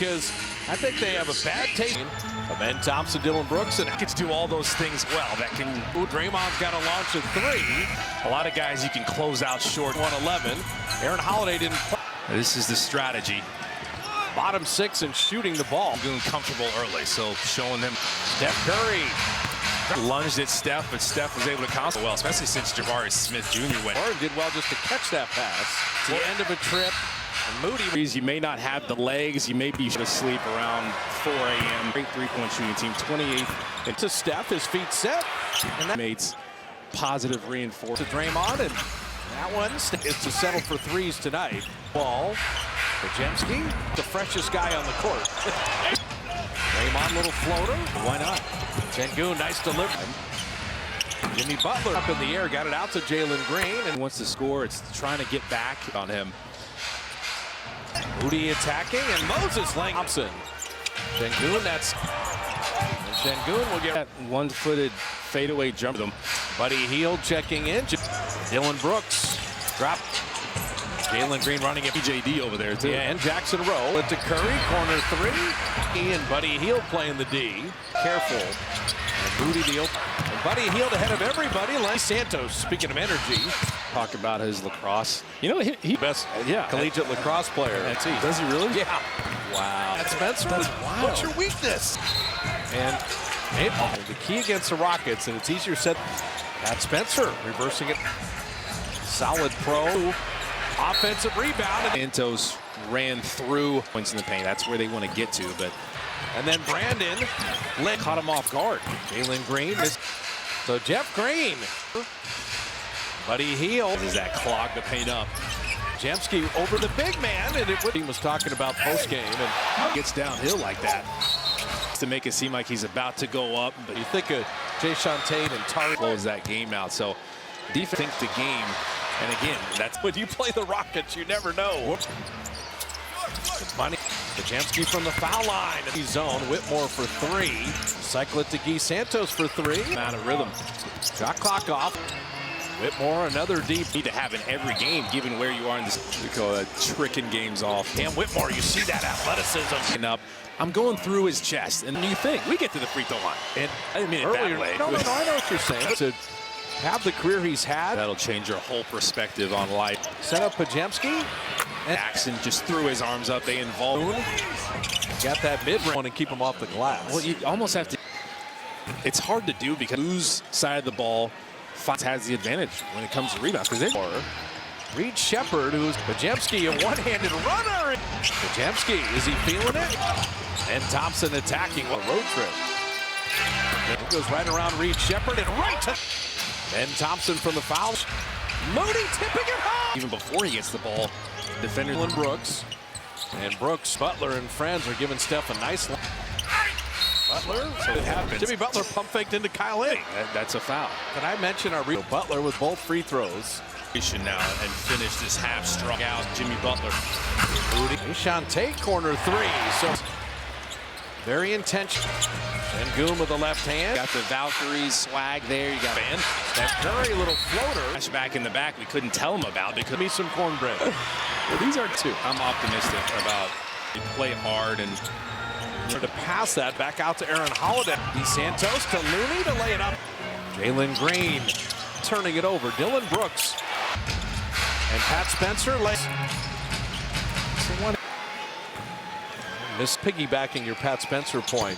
because I think they have a bad taste. Ben Thompson, Dillon Brooks, and Gets to do all those things well. That can. Draymond's got to launch a three. A lot of guys you can close out short. 111. Aaron Holiday didn't play. This is the strategy. Bottom six and shooting the ball. Doing comfortable early, so showing them. Steph Curry. Lunged at Steph, but Steph was able to counter well, especially since Jabari Smith Jr. went. Warren did well just to catch that pass. It's the end of a trip. And Moody. You may not have the legs. You may be asleep around 4 a.m. Great three-point shooting team, 28th. Into Steph, his feet set. And that Mates positive reinforcement. to Draymond, and that one is to settle for threes tonight. Ball. Podziemski, the freshest guy on the court. Draymond, little floater. Why not? Sengun, nice delivery. Jimmy Butler up in the air, got it out to Jalen Green, and Wants to score. It's trying to get back on him. Moody attacking, and Moses laying Thompson. Sengun, and Sengun will get That one-footed fadeaway jump. Them. Buddy Hield checking in. Dillon Brooks drop. Jalen Green running it. PJD over there too. Yeah, and Jackson Rowe. It to Curry, corner three. And Buddy Hield playing the D. Careful. And Moody the open. And Buddy Hield ahead of everybody. Like Santos, speaking of energy. Talk about his lacrosse. You know, he Best yeah, collegiate lacrosse player. That's he. Does he really? Yeah. Wow. That's Spencer. Wow. What's your weakness? And the key against the Rockets, and it's easier said. Pat Spencer reversing it. Solid pro. Offensive rebound. Santos ran through points in the paint. That's where they want to get to, but And then Brandon caught him off guard. Jalen Green. So Jeff Green. Buddy Hield. does that clog the paint up? Podziemski over the big man. And he was talking about postgame. And Gets downhill like that to make it seem like he's about to go up, but you think of Jayshawn Tate and Tari. close that game out. So defense think the game. And again, that's When you play the Rockets, you never know. Money. Podziemski from the foul line. He's zone. Whitmore for three. Cycle it to Guy Santos for three. out of rhythm. Shot clock off. Whitmore, another deep. Need to have in every game, given where you are in this. We call that tricking games off. Cam Whitmore, you see that athleticism. And up. I'm going through his chest, and you think we get to the free throw line. And I didn't mean it earlier, that way. no, I know what you're saying. To have the career he's had. That'll change your whole perspective on life. Set up Podziemski. And Jackson just threw his arms up. They involved. got that mid-range and keep him off the glass. Well, you almost have to. It's hard to do because whose side of the ball has the advantage when it comes to rebounds. Because they Reed Shepard, who's Podziemski, a one-handed runner. Podziemski, is he feeling it? And Thompson attacking a road trip. It goes right around Reed Shepard and right to Ben Thompson from the foul. Moody tipping it home. even before he gets the ball, defender Dillon Brooks. And Brooks, Butler, and friends are giving Steph a nice line. Butler, So it happens. Jimmy Butler pump faked into Kyle Lane. That's a foul. Did I mention our Butler with both free throws? We should now and finish this half strong out. Jimmy Butler. Jayshawn Tate, corner three. So very intentional. And Goom with the left hand. Got the Valkyries swag there. You got And Steph Curry, little floater. back in the back. We couldn't tell him about because Give me some cornbread. well, these are two. I'm optimistic about they play hard and To pass that back out to Aaron Holiday. DeSantos to Looney to lay it up. Jalen Green turning it over. Dillon Brooks. And Pat Spencer lays. Miss piggybacking your Pat Spencer point.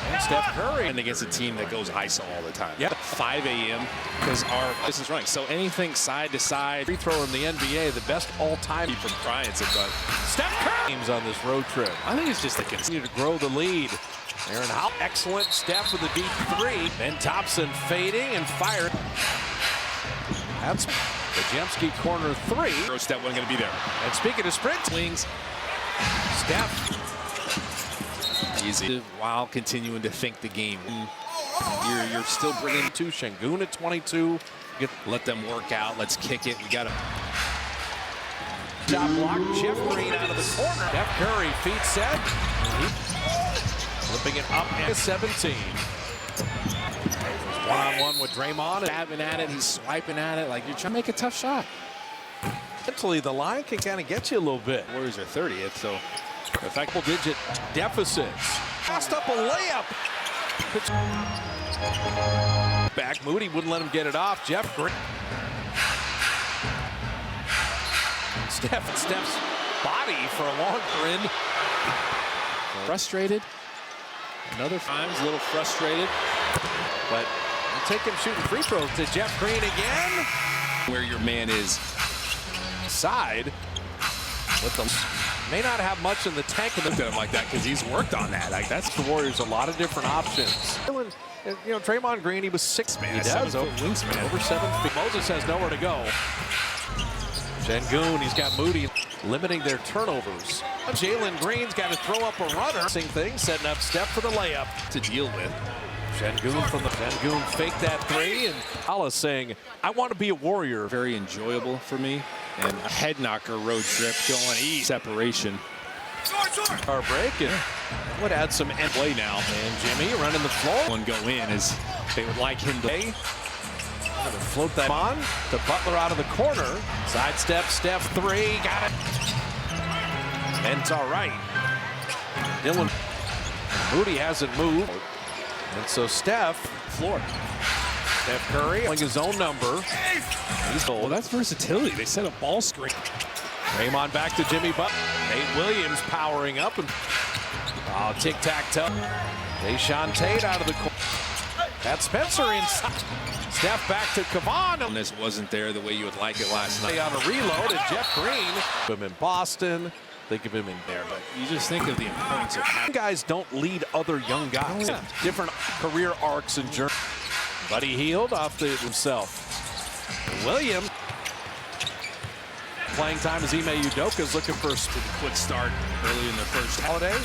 And Steph Curry. and against a team that goes ISO all the time. Yep. 5 a.m. because our this is running. So anything side to side. Free throw in the NBA, the best all-time. From Bryant's, but Steph Curry teams on this road trip. I think it's just a Continue to grow the lead. Aaron Howell, excellent Steph with a deep three. Ben Thompson fading and fired. That's Podziemski corner three. first step wasn't going to be there. And speaking of sprint Wings Steph. easy while continuing to think the game. You're still bringing To Sengun at 22. let them work out. Let's kick it. We got to. Shot block. Jeff Green out of the corner. Steph Curry feet set. Flipping it up at 17. One-on-one with Draymond. Stabbing at it, he's swiping at it like you're trying to make a tough shot. Mentally, the line can kind of get you a little bit. Warriors are 30th, so Effective digit deficits. Lost up a layup. Back, Moody wouldn't let him get it off. Jeff Green. Steph's body for a long grin. Frustrated. Another time's a little frustrated. But we'll take him shooting free throws to Jeff Green again. Where your man is. Side with the may not have much in the tank. Looked at him like that because he's worked on that. Like that's The Warriors a lot of different options. You know, Draymond Green, he was 6 man. He does. Wingspan. Over 7 feet. Moses has nowhere to go. Sengun, he's got Moody limiting their turnovers. Jalen Green's got to throw up a runner. Same thing, setting up Steph for the layup. To deal with. Sengun faked that three, and Hollis saying, I want to be a Warrior. Very enjoyable for me. And a head knocker road trip going east. Separation. Our break, and would add some end play now. And Jimmy running the floor. One go in as they would like him to. Float that on to Butler out of the corner. Sidestep, Steph three, got it. And it's all right. Dylan Moody hasn't moved. And so Steph Curry playing his own number. Well, that's versatility. They set a ball screen. Draymond back to Jimmy Butler. Nate Williams powering up and tic-tac-toe. Deshaun Tate out of the corner. That's Spencer inside. Steph back to Kevon. This wasn't there the way you would like it last night. On a reload, and Jeff Green. Him in Boston. Think of him in there, but you just think of the importance of having guys don't lead other young guys. Yeah. Different career arcs and journeys. Buddy Hield off to himself. Williams. Playing time as Ime Udoka's looking for a quick start early in the first Holiday.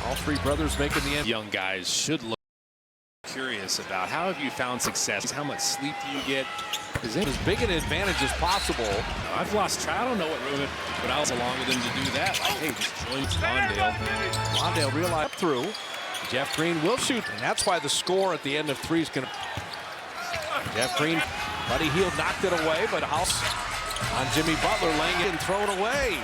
All three brothers making the end. Young guys should look curious about how have you found success? How much sleep do you get? Is it as big an advantage as possible? I've lost track. I don't know what room, but I was along with him to do that. Like, hey, just join Londale. Londale realized through. Jeff Green will shoot, and that's why the score at the end of three is going to. Jeff Green, Buddy Hield knocked it away, but House on Jimmy Butler laying it and throwing away.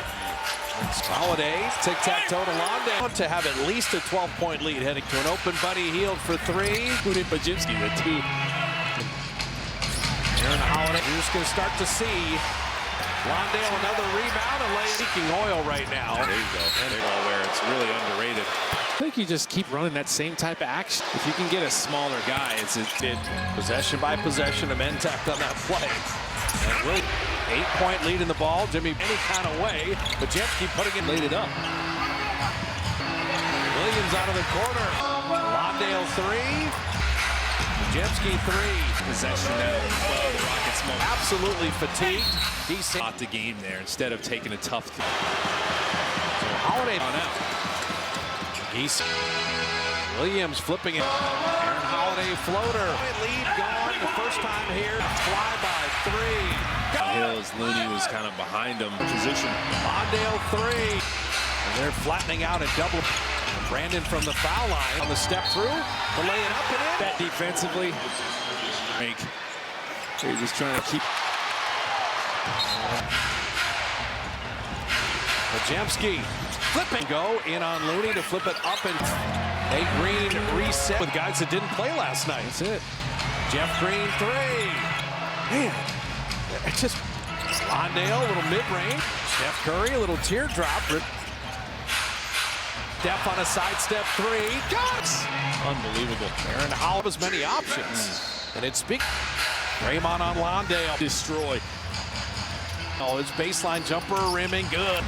It's Holiday, tic-tac-toe to Londale to have at least a 12-point lead heading to an open Buddy Hield for three. Who did Bajinski with two? Aaron Holiday, you're just going to start to see Londale another rebound and leaking oil right now. There you go. And ball where it's really underrated. I think you just keep running that same type of action. If you can get a smaller guy, it's a bit possession by possession. A men tapped on that play. And Will, 8-point lead in the ball. Jimmy any kind of way, but Jeff keep putting it laid it up. Williams out of the corner. Londale three. Jemski three. Possession now. Well, the Rockets moment. Absolutely fatigued. He's caught the game there instead of taking a tough. So Holiday on out. Geese. Williams flipping it. Aaron Holiday floater. Lead gone the first time here. Fly by three. Hills, Looney was kind of behind him. Position. Londale three. And they're flattening out a double. Brandon from the foul line on the step through. To lay it up and in. That defensively. They're just trying to keep. Pajemski flipping go in on Looney to flip it up, and Nate Green reset with guys that didn't play last night. That's it. Jeff Green three. Man, it's just Londale, a little mid-range. Steph Curry, a little teardrop. Steph on a sidestep three. Goes! Unbelievable. Aaron Howell has many options. And it's big. Draymond on Londale. Destroy. Oh, his baseline jumper rimming good.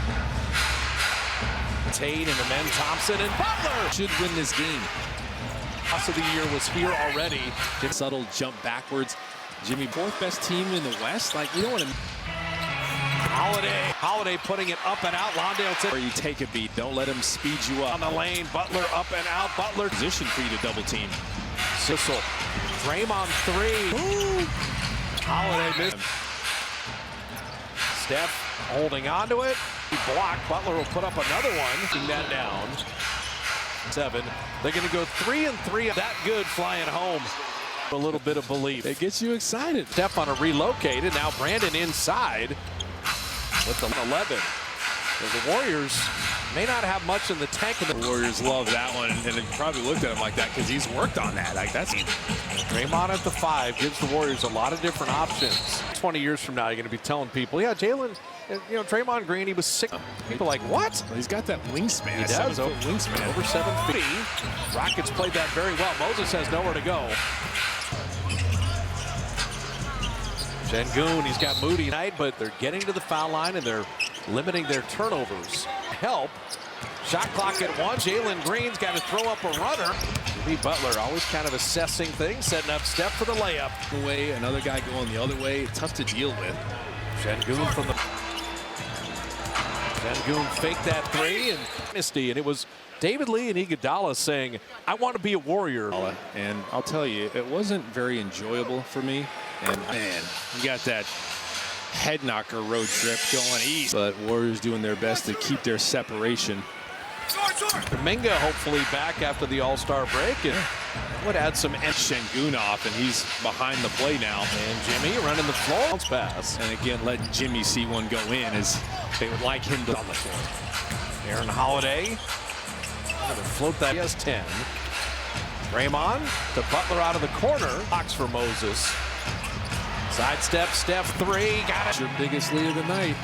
Tate and Amen Thompson and Butler should win this game. Loss of the year was here already. Subtle jump backwards. Jimmy, fourth best team in the West. Like, you don't want to. Holiday putting it up and out. Londale where you take a beat. Don't let him speed you up. On the lane, Butler up and out. Butler position for you to double team. Sissel. Draymond three. Ooh. Holiday missed. Steph holding on to it. He blocked. Butler will put up another one. Taking that down. 7. They're going to go 3 and 3. That good flying home. A little bit of belief. It gets you excited. Steph on a relocated. Now Brandon inside with the 11. So the Warriors May not have much in the tank. The Warriors love that one, and it probably looked at him like that because he's worked on that. Like that's Draymond at the 5 gives the Warriors a lot of different options. 20 years from now, you're going to be telling people, yeah, Jalen, Draymond Green, he was 6. People like, what? Well, he's got that wingspan. He does. Wingspan. Over 7 feet. Rockets played that very well. Moses has nowhere to go. Sengun, he's got Moody tonight, but they're getting to the foul line and they're limiting their turnovers. Help. Shot clock at 1. Jalen Green's got to throw up a runner. Jimmy Butler always kind of assessing things, setting up Steph for the layup. Way, another guy going the other way. Tough to deal with. Sengun from the... Sengun faked that 3 and dynasty, and it was David Lee and Iguodala saying, I want to be a Warrior. And I'll tell you, it wasn't very enjoyable for me. And man, you got that head knocker road trip going east. But Warriors doing their best to keep their separation. Kuminga hopefully back after the All-Star break and would add some Sengun off, and he's behind the play now. And Jimmy running the floor pass. And again, letting Jimmy see one go in as they would like him to on the floor. Aaron Holiday going to float that. He has 10. Draymond to Butler out of the corner. Box for Moses. Sidestep, Steph 3. Got it. Your biggest lead of the night.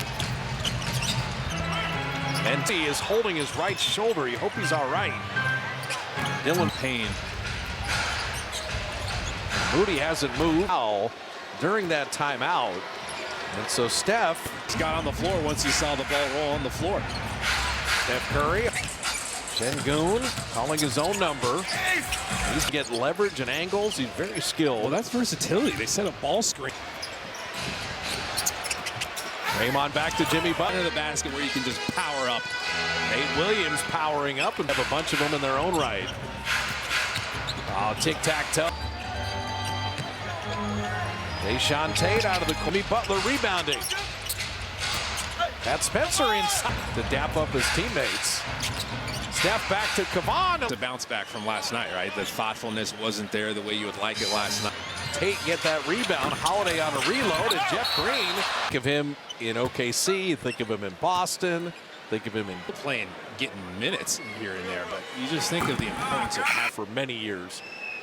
And he is holding his right shoulder. You hope he's all right. Dylan Payne. Moody hasn't moved during that timeout. And so Steph got on the floor once he saw the ball roll on the floor. Steph Curry. Sengun calling his own number. He's getting leverage and angles. He's very skilled. Well, that's versatility. They set a ball screen. Draymond back to Jimmy Butler. The basket where you can just power up. Nate Williams powering up and have a bunch of them in their own right. Oh, tic-tac-toe. Jae'Sean Tate out of the corner. Butler rebounding. That's Spencer inside to dap up his teammates. Steph back to Kevon. To bounce back from last night, right? The thoughtfulness wasn't there the way you would like it last night. Tate get that rebound. Holiday on a reload, and Jeff Green. Think of him in OKC. Think of him in Boston. Think of him in playing, getting minutes here and there. But you just think of the importance of for many years.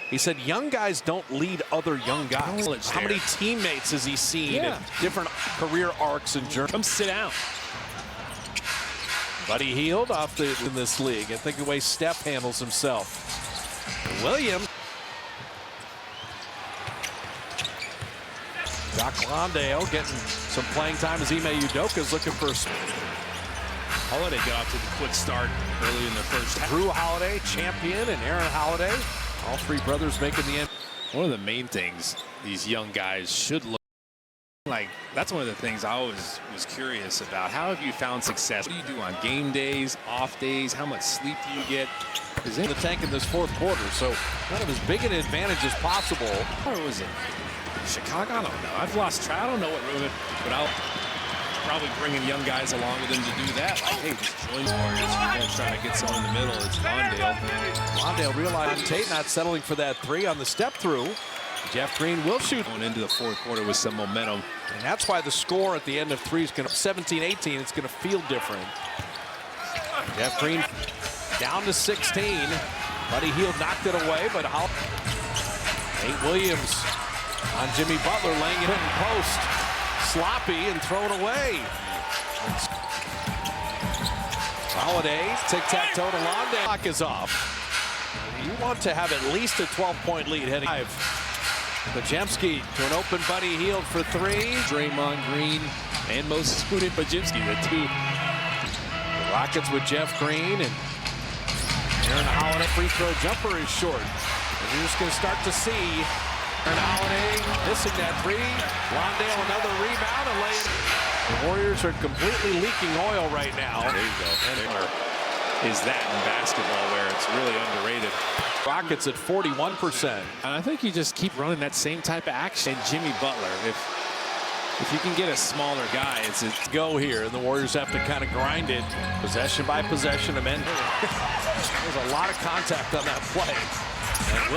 He said young guys don't lead other young guys. How many teammates has he seen in different career arcs and journeys? Come sit down. Buddy Hield off in this league, and think of the way Steph handles himself. Williams. Doc Londale getting some playing time as Ime Udoka's looking for a Holiday got off to the quick start early in the first half. Drew Holiday, champion, and Aaron Holiday. All three brothers making the end. One of the main things these young guys should look like, that's one of the things I always was curious about. How have you found success? What do you do on game days, off days? How much sleep do you get? Is in the tank in this fourth quarter, so kind of as big an advantage as possible. Or was it Chicago? I don't know. I've lost track. I don't know what room it, but I'll probably bringing young guys along with him to do that. Like, hey, just join the Warriors. We're going to try to get someone in the middle. It's Londale. Londale realized Tate not settling for that 3 on the step through. Jeff Green will shoot. Going into the fourth quarter with some momentum. And that's why the score at the end of 3 is going to 17-18. It's going to feel different. Jeff Green down to 16. Buddy Hield knocked it away, but Nate Williams on Jimmy Butler laying it in post. Sloppy and thrown away. Holiday, tic-tac-toe to Londale. Clock is off. You want to have at least a 12-point lead heading. Podziemski to an open Buddy Hield for 3. Draymond Green and Moses Moody and Podziemski, the two. The Rockets with Jeff Green and Aaron Holiday. Free throw jumper is short. And you're just going to start to see Aaron Holiday missing that 3. Londale another rebound and lay it. The Warriors are completely leaking oil right now. There you go. And is that in basketball where it's really underrated. Rockets at 41%. And I think you just keep running that same type of action. And Jimmy Butler, if you can get a smaller guy, it's go here, and the Warriors have to kind of grind it possession by possession. There's a lot of contact on that play. And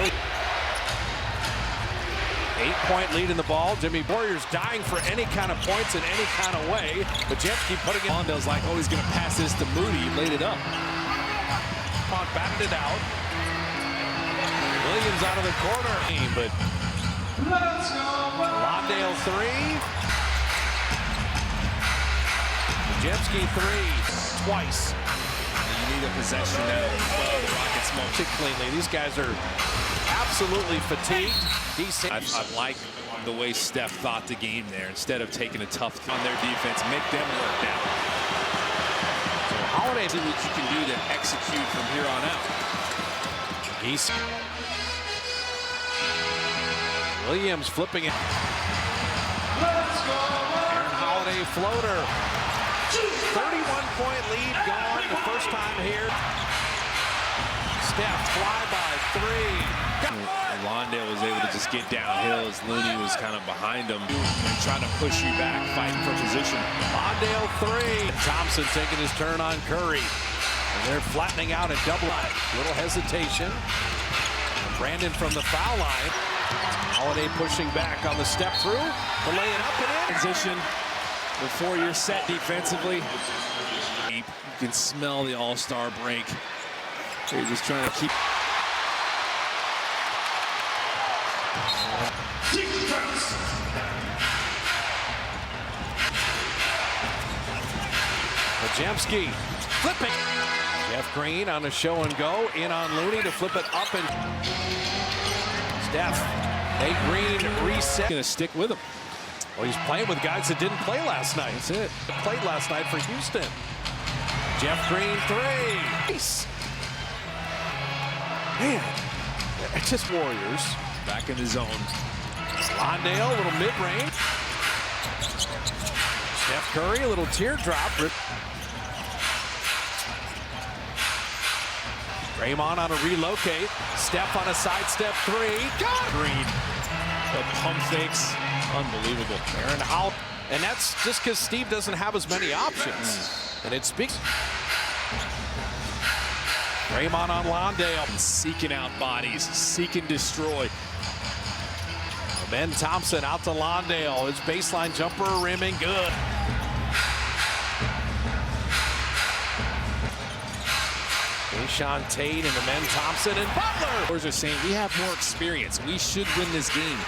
8-point lead in the ball. Jimmy Warriors dying for any kind of points in any kind of way. But Jemski putting it on. Londale's like, oh, he's going to pass this to Moody. He laid it up. Batted it out. Williams out of the corner. But Londale 3. Jemski 3. Twice. You need a possession now. The Rockets smoke it cleanly. These guys are absolutely fatigued. I like the way Steph thought the game there. Instead of taking a tough on their defense, make them work now. So Holiday, see what you can do to execute from here on out. Williams flipping it. Aaron Holiday floater. 31-point lead gone the first time here. Steph fly by 3. Londale was able to just get downhill as Looney was kind of behind him and trying to push you back, fighting for position. Londale 3. Thompson taking his turn on Curry. And they're flattening out a double. Little hesitation. Brandon from the foul line. Holiday pushing back on the step through. To lay it up and in. Position before you're set defensively. You can smell the all-star break. They're just trying to keep. Jemski flipping. Jeff Green on a show and go. In on Looney to flip it up and Steph. Nate Green reset. Gonna stick with him. Well, he's playing with guys that didn't play last night. That's it. Played last night for Houston. Jeff Green 3. Nice. Man, it's just Warriors. Back in the zone. Londale, a little mid-range. Steph Curry, a little teardrop. Draymond on a relocate. Steph on a sidestep 3. Got Green. The pump fakes. Unbelievable. Aaron Howell. And that's just because Steve doesn't have as many options. And it speaks. Draymond on Londale. Seeking out bodies. Seek and destroy. Ben Thompson out to Londale. His baseline jumper rimming good. Jae'Sean Tate and the Ben Thompson and Butler. Warriors are saying we have more experience. We should win this game.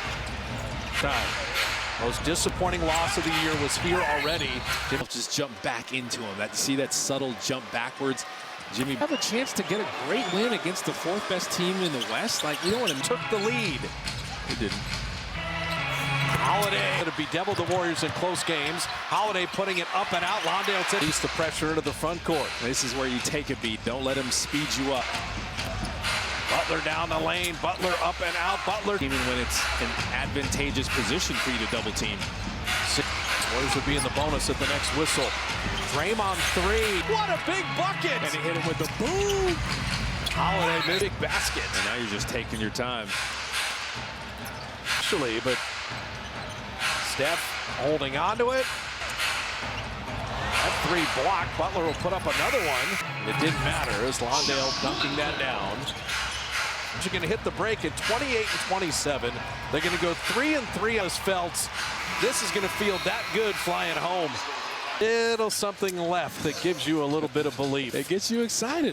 Most disappointing loss of the year was here already. Just jump back into him. See that subtle jump backwards. Jimmy have a chance to get a great win against the 4th best team in the West. Like, we don't want to took the lead. He didn't. Holiday to bedevil the Warriors in close games. Holiday putting it up and out. Londale takes the pressure into the front court. This is where you take a beat. Don't let him speed you up. Butler down the lane. Butler up and out. Butler. Even when it's an advantageous position for you to double team. Warriors will be in the bonus at the next whistle. Draymond 3. What a big bucket! And he hit him with the boom. Holiday made a big basket. And now you're just taking your time. Actually, but Steph holding on to it. That 3 blocked. Butler will put up another one. It didn't matter as Londale dunking that down. You're going to hit the break at 28-27. They're going to go 3-3 as Felts. This is going to feel that good flying home. Little something left that gives you a little bit of belief. It gets you excited.